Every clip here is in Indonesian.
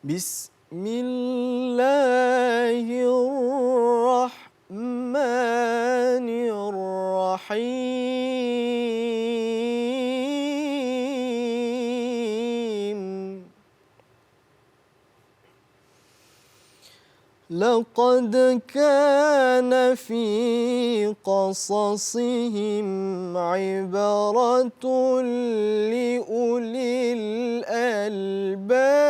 Bismillahirrahmanirrahim. لقد كان في قصصهم عبرة لأولي الألباب.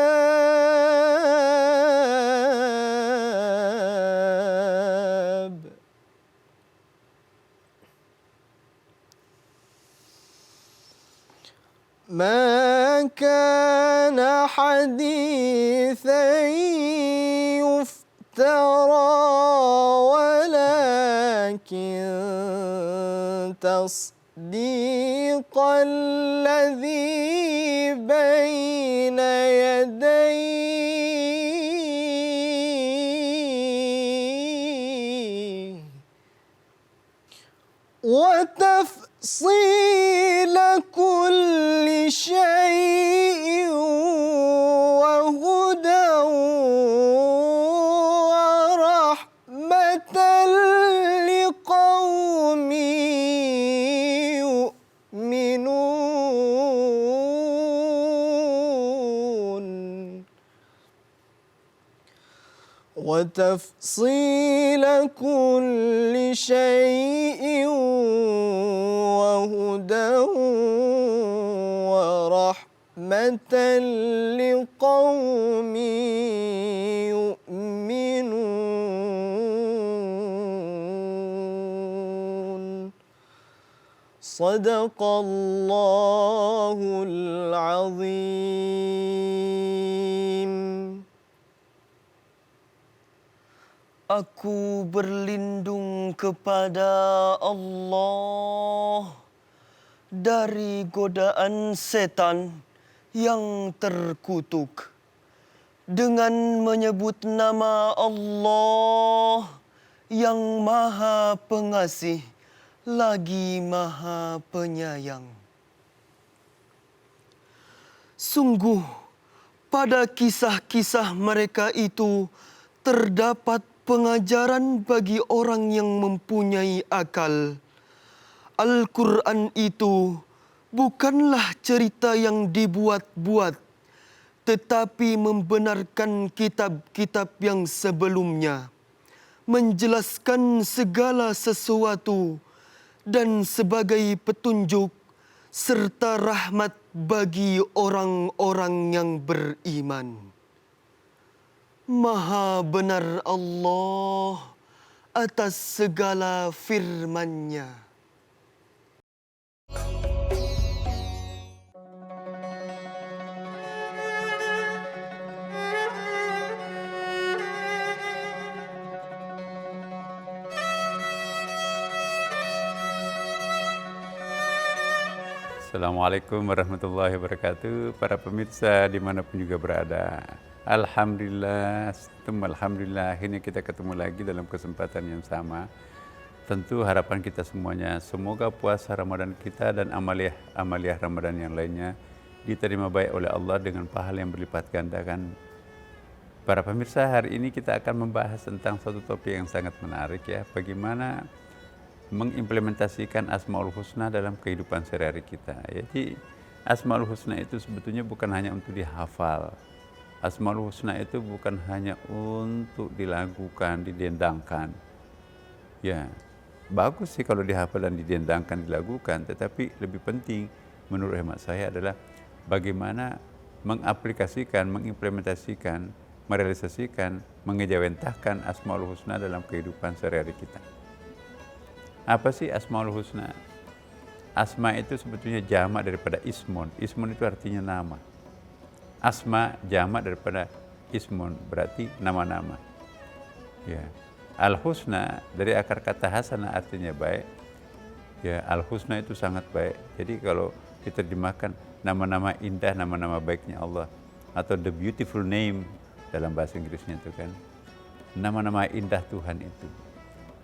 ما كان حديثا يفترى ولكن تصديق الذي بين يديه وتفصيل كل شيء وهدى ورحمة لقوم يؤمنون. وتفصيل كل شيء وهدى ورحمة لقوم يؤمنون. صدق الله العظيم. Aku berlindung kepada Allah dari godaan setan yang terkutuk dengan menyebut nama Allah yang Maha Pengasih lagi Maha Penyayang. Sungguh pada kisah-kisah mereka itu terdapat pengajaran bagi orang yang mempunyai akal. Al-Quran itu bukanlah cerita yang dibuat-buat, tetapi membenarkan kitab-kitab yang sebelumnya, menjelaskan segala sesuatu dan sebagai petunjuk serta rahmat bagi orang-orang yang beriman. Maha benar Allah atas segala firman-Nya. Assalamualaikum warahmatullahi wabarakatuh. Para pemirsa dimanapun juga berada, alhamdulillah, alhamdulillah akhirnya kita ketemu lagi dalam kesempatan yang sama. Tentu harapan kita semuanya, semoga puasa Ramadan kita dan amaliah Ramadan yang lainnya diterima baik oleh Allah dengan pahala yang berlipat gandakan. Para pemirsa, hari ini kita akan membahas tentang suatu topik yang sangat menarik ya, bagaimana mengimplementasikan Asmaul Husna dalam kehidupan sehari-hari kita. Jadi Asmaul Husna itu sebetulnya bukan hanya untuk dihafal. Asmaul Husna itu bukan hanya untuk dilakukan, didendangkan. Ya, bagus sih kalau dihafal dan didendangkan, dilakukan. Tetapi lebih penting menurut hemat saya adalah bagaimana mengaplikasikan, mengimplementasikan, merealisasikan, mengejawantahkan Asmaul Husna dalam kehidupan sehari-hari kita. Apa sih Asmaul Husna? Asma itu sebetulnya jamak daripada ismun. Ismun itu artinya nama. Asma jamak daripada ismun, berarti nama-nama. Ya. Al-Husna dari akar kata hasana artinya baik. Ya, Al-Husna itu sangat baik. Jadi kalau diterjemahkan nama-nama indah, nama-nama baiknya Allah, atau the beautiful name dalam bahasa Inggrisnya itu kan. Nama-nama indah Tuhan itu.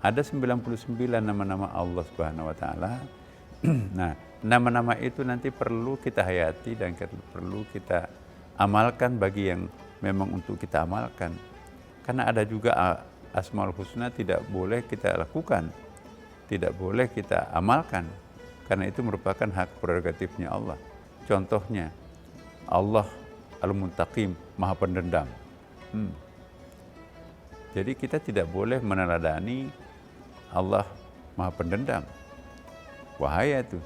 Ada 99 nama-nama Allah Subhanahu wa taala. Nah, nama-nama itu nanti perlu kita hayati dan perlu kita amalkan bagi yang memang untuk kita amalkan. Karena ada juga Asmaul Husna tidak boleh kita lakukan, tidak boleh kita amalkan, karena itu merupakan hak prerogatifnya Allah. Contohnya, Allah Al-Muntaqim, Maha Pendendam. Jadi kita tidak boleh meneladani Allah Maha Pendendam. Wahaya itu.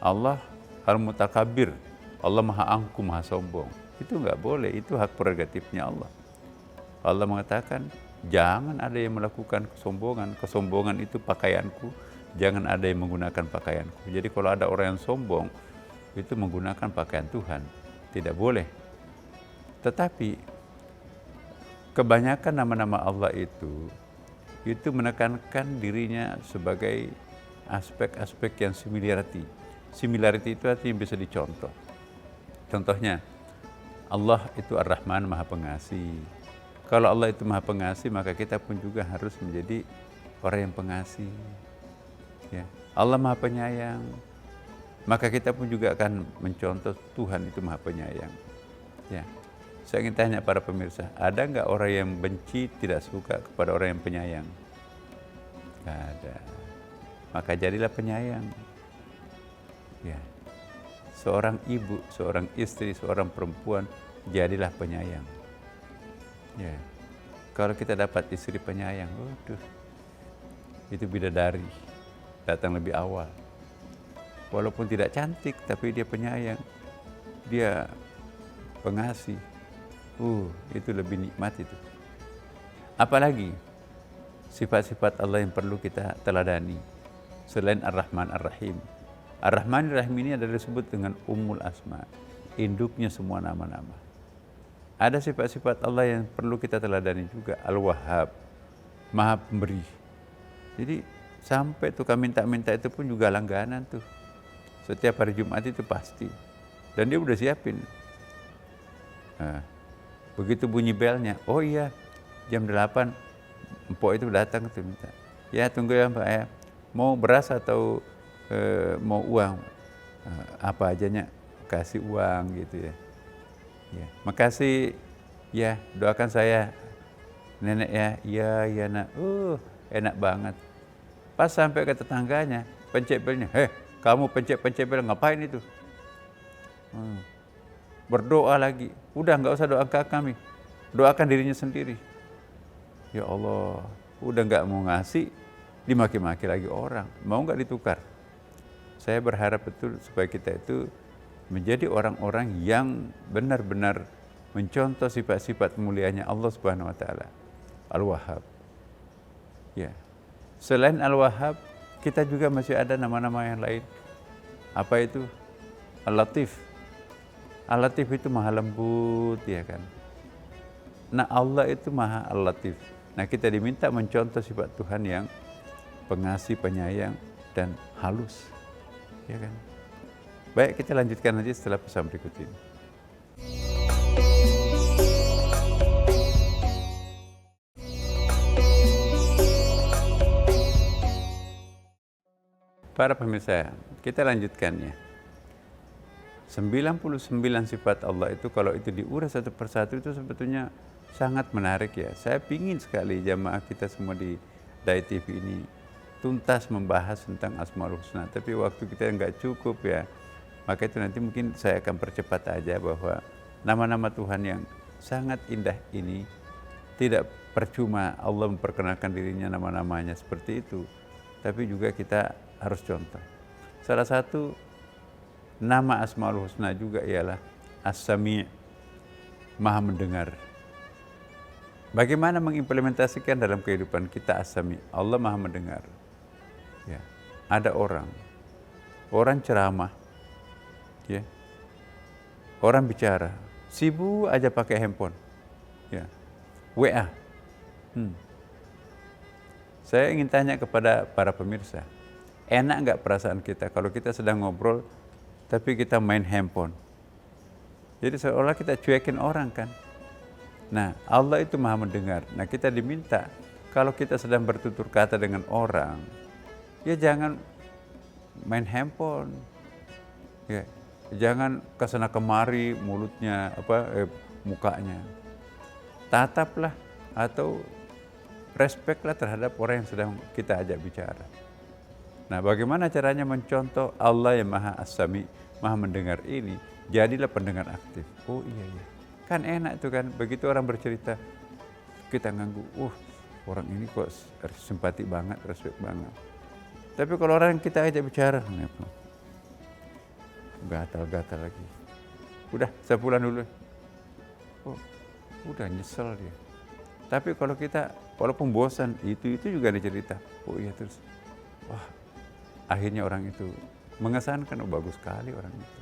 Allah Al-Mutakabbir, Allah Maha Angkuh, Maha Sombong. Itu nggak boleh, itu hak prerogatifnya Allah. Allah mengatakan, jangan ada yang melakukan kesombongan. Kesombongan itu pakaianku, jangan ada yang menggunakan pakaianku. Jadi kalau ada orang yang sombong, itu menggunakan pakaian Tuhan. Tidak boleh. Tetapi kebanyakan nama-nama Allah itu menekankan dirinya sebagai aspek-aspek yang similarity. Similarity itu artinya bisa dicontoh. Contohnya, Allah itu Ar-Rahman, Maha Pengasih. Kalau Allah itu Maha Pengasih, maka kita pun juga harus menjadi orang yang pengasih. Ya. Allah Maha Penyayang, maka kita pun juga akan mencontoh Tuhan itu Maha Penyayang. Ya. Saya ingin tanya para pemirsa, ada nggak orang yang benci, tidak suka kepada orang yang penyayang? Nggak ada. Maka jadilah penyayang. Ya. Seorang ibu, seorang istri, seorang perempuan, jadilah penyayang. Ya. Kalau kita dapat istri penyayang, waduh, itu bidadari, datang lebih awal. Walaupun tidak cantik, tapi dia penyayang, dia pengasih. Itu lebih nikmat itu. Apalagi sifat-sifat Allah yang perlu kita teladani selain Ar-Rahman Ar-Rahim. Ar-Rahman Ar-Rahim ini adalah disebut dengan Ummul Asma, induknya semua nama-nama. Ada sifat-sifat Allah yang perlu kita teladani juga, Al-Wahhab, Maha Pemberi. Jadi sampai tukang minta-minta itu pun juga langganan tuh. Setiap hari Jumat itu pasti. Dan dia udah siapin. Nah, begitu bunyi belnya, oh iya, jam 8, empok itu datang tuh minta. Ya tunggu ya Mbak ya, mau beras atau mau uang? Apa ajanya, kasih uang gitu ya. Ya, makasih ya, doakan saya nenek ya. Iya nak. Enak banget. Pas sampai ke tetangganya, pencet belnya. Kamu pencet bel ngapain itu? Berdoa lagi. Udah nggak usah doakan kami, doakan dirinya sendiri. Ya Allah, udah nggak mau ngasih, dimaki-maki lagi orang. Mau nggak ditukar? Saya berharap betul supaya kita itu menjadi orang-orang yang benar-benar mencontoh sifat-sifat mulianya Allah Subhanahu wa taala. Al-Wahhab. Ya. Selain Al-Wahhab, kita juga masih ada nama-nama yang lain. Apa itu? Al-Latif. Al-Latif itu Maha lembut, ya kan. Nah, Allah itu Maha Al-Latif. Nah, kita diminta mencontoh sifat Tuhan yang pengasih, penyayang dan halus. Ya kan? Baik, kita lanjutkan nanti setelah pesan berikut ini. Para pemirsa, kita lanjutkan ya. 99 sifat Allah itu kalau itu diuras satu persatu itu sebetulnya sangat menarik ya. Saya pingin sekali jamaah kita semua di Dai TV ini tuntas membahas tentang Asmaul Husna. Tapi waktu kita nggak cukup ya. Maka itu nanti mungkin saya akan percepat aja bahwa nama-nama Tuhan yang sangat indah ini tidak percuma Allah memperkenalkan dirinya nama-namanya seperti itu. Tapi juga kita harus contoh. Salah satu nama Asmaul Husna juga ialah As-Sami', Maha Mendengar. Bagaimana mengimplementasikan dalam kehidupan kita As-Sami'? Allah Maha Mendengar. Ya, ada orang ceramah, ya, orang bicara, sibuk aja pakai handphone, ya, WA. Saya ingin tanya kepada para pemirsa, enak nggak perasaan kita kalau kita sedang ngobrol, tapi kita main handphone? Jadi seolah kita cuekin orang kan. Nah, Allah itu Maha Mendengar. Nah, kita diminta kalau kita sedang bertutur kata dengan orang, ya jangan main handphone. Ya, jangan kesana kemari mulutnya mukanya. Tataplah atau respeklah terhadap orang yang sedang kita ajak bicara. Nah, bagaimana caranya mencontoh Allah yang Maha As-Sami, Maha mendengar ini? Jadilah pendengar aktif. Oh iya. Kan enak tuh kan, begitu orang bercerita, kita nganggu, orang ini kok simpati banget, respek banget. Tapi kalau orang yang kita ajak bicara, gatal-gatal lagi. Udah, saya pulang dulu. Udah nyesel dia. Tapi kalau kita, walaupun bosan, itu juga ada cerita. Oh iya terus, wah akhirnya orang itu mengesankan, bagus sekali orang itu.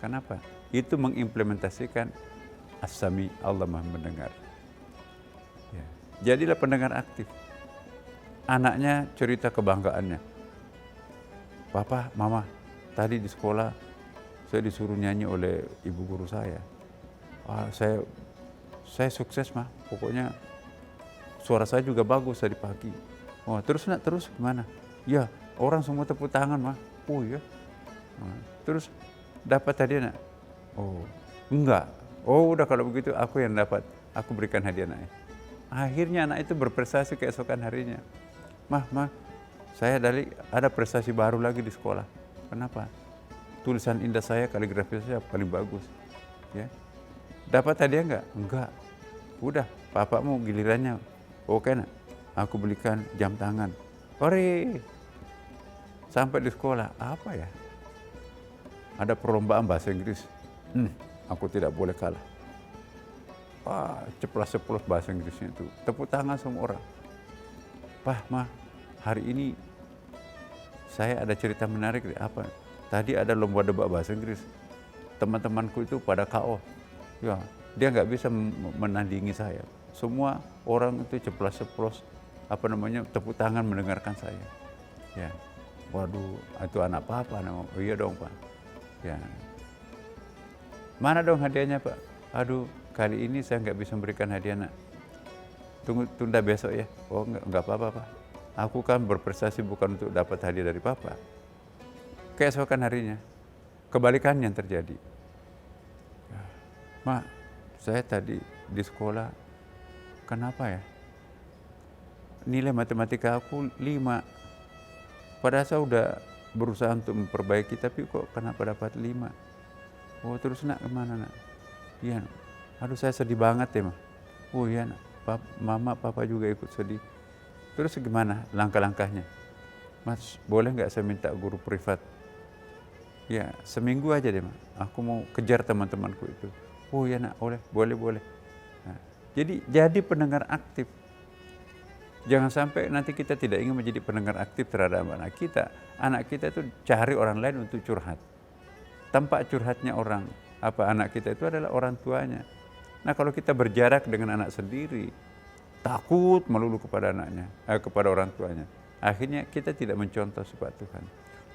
Kenapa? Itu mengimplementasikan As-Sami, Allah Maha mendengar. Ya. Jadilah pendengar aktif. Anaknya cerita kebanggaannya. Papa, mama, tadi di sekolah saya disuruh nyanyi oleh ibu guru saya. Saya sukses mah, pokoknya suara saya juga bagus tadi pagi. Oh terus nak, terus gimana? Ya orang semua tepuk tangan mah. Oh ya. Terus dapat hadiah nak? Oh enggak. Oh udah kalau begitu aku yang dapat. Aku berikan hadiah nak. Akhirnya anak itu berprestasi keesokan harinya. Mah, saya ada prestasi baru lagi di sekolah. Kenapa? Tulisan indah saya, kaligrafi saya paling bagus. Ya. Dapat hadiah enggak? Enggak. Udah, papamu gilirannya. Oke nak, aku belikan jam tangan. Ore. Sampai di sekolah, apa ya? Ada perlombaan bahasa Inggris. Aku tidak boleh kalah. Wah, ceplas-ceplos bahasa Inggrisnya itu. Tepuk tangan semua orang. Pah, mah, hari ini saya ada cerita menarik. Apa? Tadi ada lomba debat bahasa Inggris. Teman-temanku itu pada KO. Ya, dia nggak bisa menandingi saya. Semua orang itu ceplas-ceplos, tepuk tangan mendengarkan saya. Ya, waduh, itu anak papa. Oh iya dong pak. Ya, mana dong hadiahnya pak? Aduh, kali ini saya nggak bisa memberikan hadiah nak. Tunda besok ya. Oh nggak apa-apa pak. Aku kan berprestasi bukan untuk dapat hadiah dari papa. Keesokan harinya, kebalikannya yang terjadi. Mak, saya tadi di sekolah, kenapa ya? Nilai matematika aku 5. Padahal saya udah berusaha untuk memperbaiki, tapi kok kenapa dapat 5? Oh terus nak kemana nak? Iya, aduh saya sedih banget ya mah. Oh iya nak, mama papa juga ikut sedih. Terus gimana langkah-langkahnya? Mas boleh nggak saya minta guru privat? Ya seminggu aja deh mah, aku mau kejar teman-temanku itu. Oh ya nak, boleh. Nah, jadi pendengar aktif. Jangan sampai nanti kita tidak ingin menjadi pendengar aktif terhadap anak kita. Anak kita itu cari orang lain untuk curhat. Tempat curhatnya anak kita itu adalah orang tuanya. Nah kalau kita berjarak dengan anak sendiri, takut melulu kepada anaknya, kepada orang tuanya. Akhirnya kita tidak mencontoh sifat Tuhan.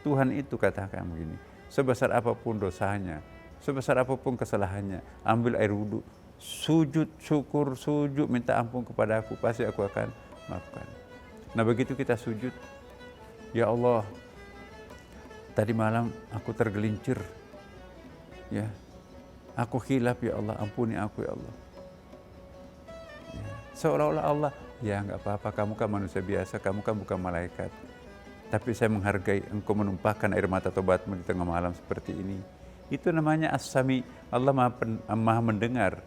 Tuhan itu katakan begini, sebesar apapun dosanya, sebesar apapun kesalahannya, ambil air wudhu, sujud syukur, sujud minta ampun kepada aku, pasti aku akan maafkan. Nah begitu kita sujud, ya Allah, tadi malam aku tergelincir, ya, aku khilaf ya Allah, ampuni aku ya Allah. Ya, seolah-olah Allah, ya nggak apa-apa, kamu kan manusia biasa, kamu kan bukan malaikat. Tapi saya menghargai engkau menumpahkan air mata tobatmu di tengah malam seperti ini. Itu namanya As-Sami, Allah maha mendengar.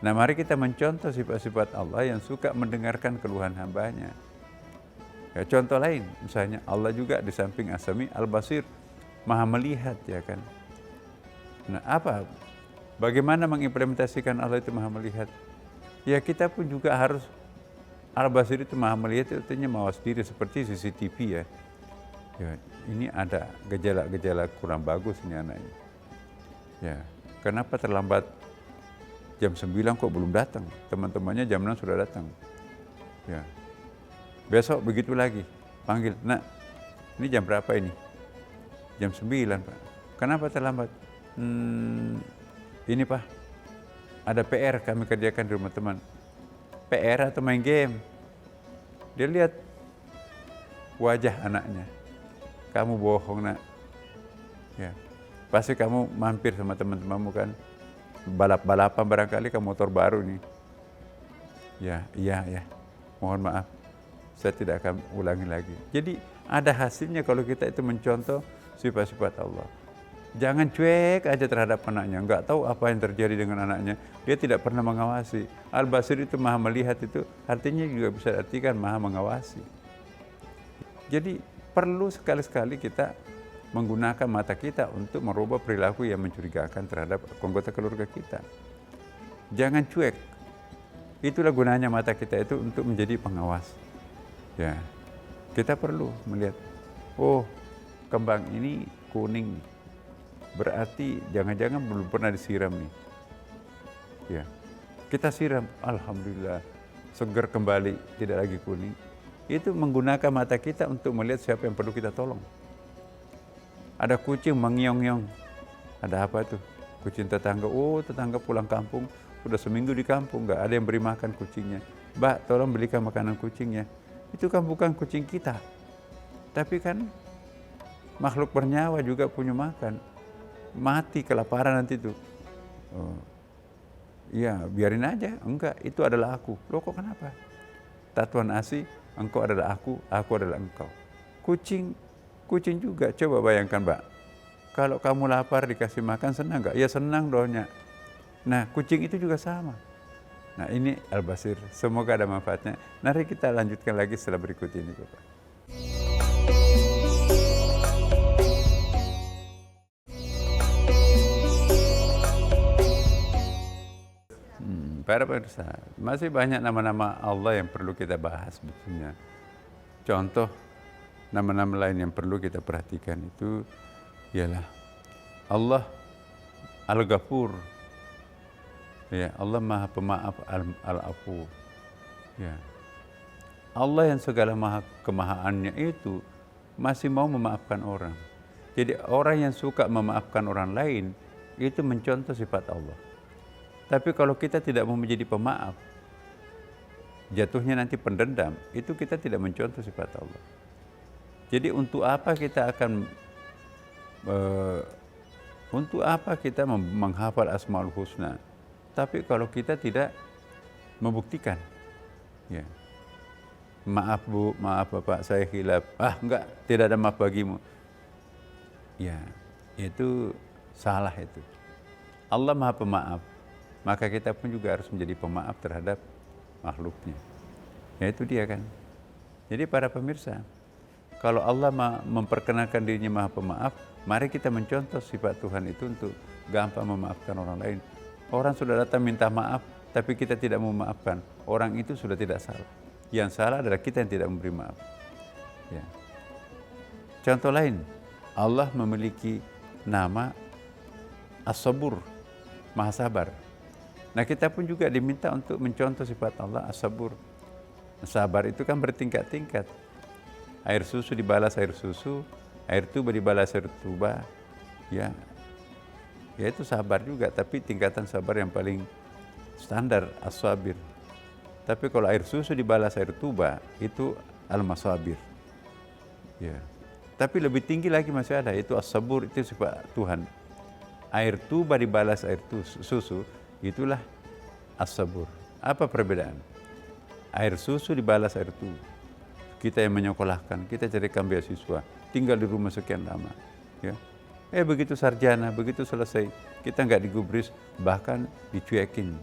Nah mari kita mencontoh sifat-sifat Allah yang suka mendengarkan keluhan hambanya. Ya, contoh lain, misalnya Allah juga di samping As-Sami, Al-Basir, maha melihat ya kan. Nah bagaimana mengimplementasikan Allah itu maha melihat? Ya kita pun juga harus, Al-Basir itu maha melihat, itu artinya mawas diri seperti CCTV ya. Ya, ini ada gejala-gejala kurang bagus ini anaknya. Ya, kenapa terlambat jam 9 kok belum datang? Teman-temannya jam 6 sudah datang. Ya. Besok begitu lagi, panggil, nak, ini jam berapa ini? Jam 9 Pak. Kenapa terlambat? Ini Pak, ada PR kami kerjakan di rumah teman. PR atau main game? Dia lihat wajah anaknya. Kamu bohong nak. Ya. Pasti kamu mampir sama teman-temanmu kan. balap-balapan barangkali ke motor baru nih. Ya, mohon maaf, saya tidak akan ulangi lagi. Jadi ada hasilnya kalau kita itu mencontoh sifat-sifat Allah. Jangan cuek aja terhadap anaknya, nggak tahu apa yang terjadi dengan anaknya. Dia tidak pernah mengawasi. Al-Basir itu maha melihat, itu artinya juga bisa artikan maha mengawasi. Jadi perlu sekali-sekali kita menggunakan mata kita untuk merubah perilaku yang mencurigakan terhadap anggota keluarga kita. Jangan cuek. Itulah gunanya mata kita itu untuk menjadi pengawas. Ya, kita perlu melihat, oh kembang ini kuning, berarti jangan-jangan belum pernah disiram nih. Ya, kita siram, alhamdulillah, segar kembali, tidak lagi kuning. Itu menggunakan mata kita untuk melihat siapa yang perlu kita tolong. Ada kucing mengiong-iong, ada apa tuh? Kucing tetangga, oh tetangga pulang kampung, sudah seminggu di kampung, nggak ada yang beri makan kucingnya. Mbak, tolong belikan makanan kucingnya. Itu kan bukan kucing kita, tapi kan makhluk bernyawa juga punya makan. Mati kelaparan nanti tuh. Oh, iya, biarin aja. Enggak, itu adalah aku. Loh kok kenapa? Tatuan Asi, engkau adalah aku adalah engkau. Kucing juga. Coba bayangkan, Mbak. Kalau kamu lapar dikasih makan, senang nggak? Ya senang doanya. Nah, kucing itu juga sama. Nah, ini Al-Basir. Semoga ada manfaatnya. Mari kita lanjutkan lagi setelah berikut ini, Bapak. Para pemirsa, masih banyak nama-nama Allah yang perlu kita bahas sebetulnya. Contoh nama-nama lain yang perlu kita perhatikan itu ialah Allah Al-Ghafur. Ya, Allah Maha Pemaaf Al-Afu. Ya. Allah yang segala maha kemahaannya itu masih mau memaafkan orang. Jadi orang yang suka memaafkan orang lain itu mencontoh sifat Allah. Tapi kalau kita tidak mau menjadi pemaaf, jatuhnya nanti pendendam, itu kita tidak mencontoh sifat Allah. Jadi untuk apa kita akan menghafal Asmaul Husna? Tapi kalau kita tidak membuktikan, ya, maaf Bu, maaf Bapak, saya khilaf. Enggak, tidak ada maaf bagimu. Ya, itu salah itu. Allah Maha Pemaaf, maka kita pun juga harus menjadi pemaaf terhadap makhluknya. Ya itu dia kan. Jadi para pemirsa, kalau Allah memperkenalkan dirinya Maha Pemaaf, mari kita mencontoh sifat Tuhan itu untuk gampang memaafkan orang lain. Orang sudah datang minta maaf, tapi kita tidak mau memaafkan. Orang itu sudah tidak salah. Yang salah adalah kita yang tidak memberi maaf. Ya. Contoh lain, Allah memiliki nama As-Sabur, Maha Sabar. Nah kita pun juga diminta untuk mencontoh sifat Allah As-Sabur. Sabar itu kan bertingkat-tingkat. Air susu dibalas air susu, air tuba dibalas air tuba. Ya itu sabar juga, tapi tingkatan sabar yang paling standar As-Sabir. Tapi kalau air susu dibalas air tuba, itu Al-Masabir. Ya. Tapi lebih tinggi lagi masih ada, itu As-Sabur, itu sifat Tuhan. Air tuba dibalas air susu, itulah As-Sabur. Apa perbedaan? Air susu dibalas air tuba. Kita yang menyekolahkan, kita carikan beasiswa, tinggal di rumah sekian lama. Ya. Begitu sarjana, begitu selesai, kita nggak digubris, bahkan dicuekin.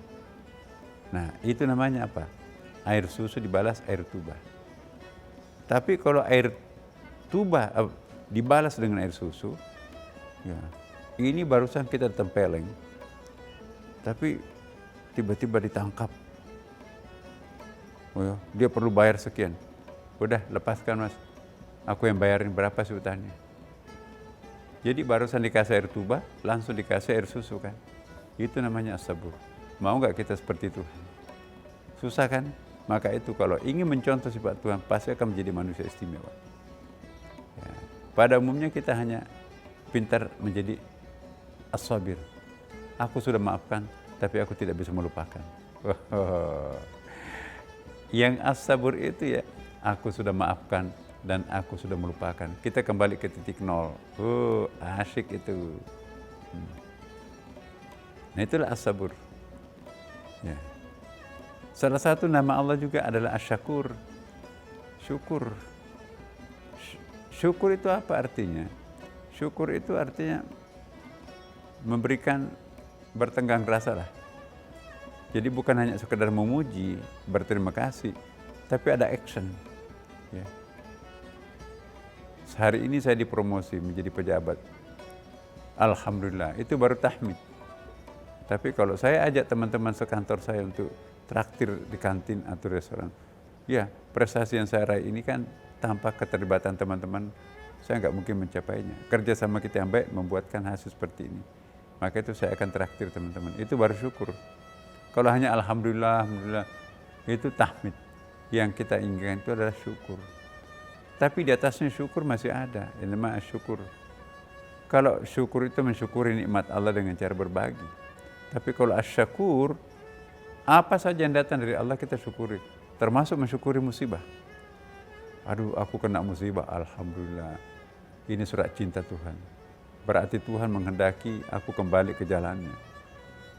Nah, itu namanya apa? Air susu dibalas air tuba. Tapi kalau air tuba dibalas dengan air susu, ya, ini barusan kita tempeleng, tapi tiba-tiba ditangkap. Oh ya, dia perlu bayar sekian. Udah, lepaskan Mas. Aku yang bayarin, berapa sih utangnya? Jadi barusan dikasih air tuba, langsung dikasih air susu kan. Itu namanya As-Sabur. Mau nggak kita seperti itu? Susah kan? Maka itu kalau ingin mencontoh sifat Tuhan, pasti akan menjadi manusia istimewa. Ya. Pada umumnya kita hanya pintar menjadi As-Sabir. Aku sudah maafkan, tapi aku tidak bisa melupakan. Yang As-Sabur itu ya, aku sudah maafkan, dan aku sudah melupakan. Kita kembali ke titik nol. Asyik itu. Nah itulah as-sabur. Ya. Salah satu nama Allah juga adalah asyakur. Syukur. Syukur itu apa artinya? Syukur itu artinya memberikan bertenggang rasa lah. Jadi bukan hanya sekedar memuji, berterima kasih, tapi ada action. Ya. Hari ini saya dipromosi menjadi pejabat. Alhamdulillah, itu baru tahmid. Tapi kalau saya ajak teman-teman sekantor saya untuk traktir di kantin atau restoran, ya prestasi yang saya raih ini kan tanpa keterlibatan teman-teman, saya nggak mungkin mencapainya. Kerjasama kita yang baik membuatkan hasil seperti ini. Maka itu saya akan traktir teman-teman. Itu baru syukur. Kalau hanya alhamdulillah, alhamdulillah, itu tahmid. Yang kita inginkan itu adalah syukur. Tapi di atasnya syukur masih ada. Yang namanya syukur. Kalau syukur itu mensyukuri nikmat Allah dengan cara berbagi. Tapi kalau asyakur, apa saja yang datang dari Allah kita syukuri. Termasuk mensyukuri musibah. Aduh, aku kena musibah, alhamdulillah. Ini surat cinta Tuhan. Berarti Tuhan menghendaki aku kembali ke jalannya.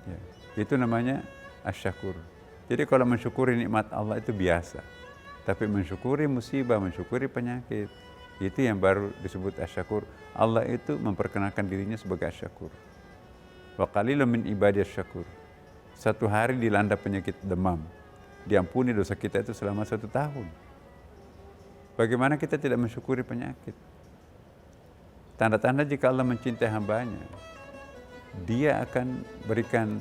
Ya. Itu namanya asyakur. Jadi kalau mensyukuri nikmat Allah itu biasa. Tapi mensyukuri musibah, mensyukuri penyakit, itu yang baru disebut asyakur. Allah itu memperkenalkan dirinya sebagai asyakur. Wa qalilun min ibadiyas syakur. Satu hari dilanda penyakit demam, diampuni dosa kita itu selama 1 tahun. Bagaimana kita tidak mensyukuri penyakit? Tanda-tanda jika Allah mencintai hambanya, Dia akan berikan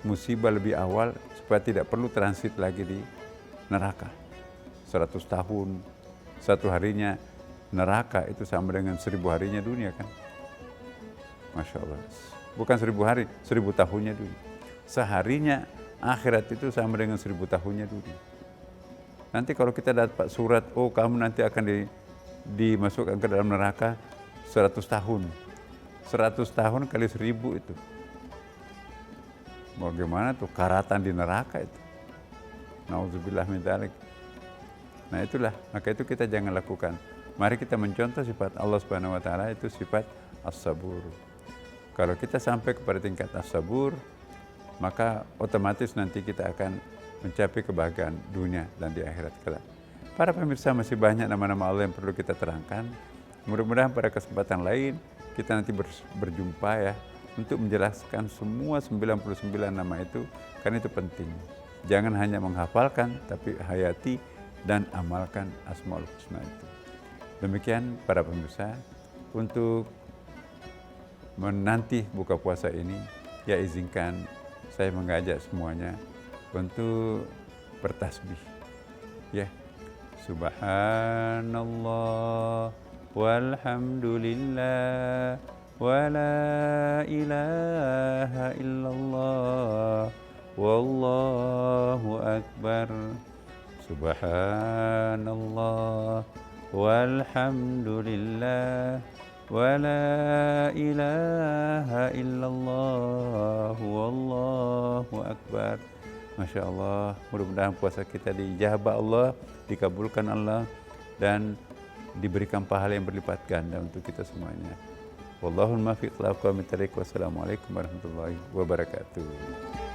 musibah lebih awal supaya tidak perlu transit lagi di neraka. 100 tahun, 1 harinya neraka itu sama dengan 1000 harinya dunia kan? Masya Allah. Bukan 1000 hari, 1000 tahunnya dunia. Seharinya akhirat itu sama dengan 1000 tahunnya dunia. Nanti kalau kita dapat surat, oh kamu nanti akan dimasukkan ke dalam neraka 100 tahun. 100 tahun kali 1000 itu. Bagaimana tuh karatan di neraka itu. Nauzubillah min dzalik. Nah itulah, maka itu kita jangan lakukan. Mari kita mencontoh sifat Allah Subhanahu wa taala itu sifat as-sabur. Kalau kita sampai kepada tingkat as-sabur, maka otomatis nanti kita akan mencapai kebahagiaan dunia dan di akhirat kelak. Para pemirsa, masih banyak nama-nama Allah yang perlu kita terangkan. Mudah-mudahan pada kesempatan lain kita nanti berjumpa ya untuk menjelaskan semua 99 nama itu, karena itu penting. Jangan hanya menghafalkan, tapi hayati dan amalkan Asmaul Husna itu. Demikian para pemirsa, untuk menanti buka puasa ini, ya izinkan saya mengajak semuanya untuk bertasbih. Ya, Subhanallah walhamdulillah wa la ilaha illallah wallahu akbar. Subhanallah walhamdulillah wa la ilaha illallah wallahu akbar. Masya Allah, mudah-mudahan puasa kita diijabah Allah, dikabulkan Allah, dan diberikan pahala yang berlipat ganda untuk kita semuanya. Wallahul muwaffiq ila aqwamit thariq. Wassalamualaikum warahmatullahi wabarakatuh.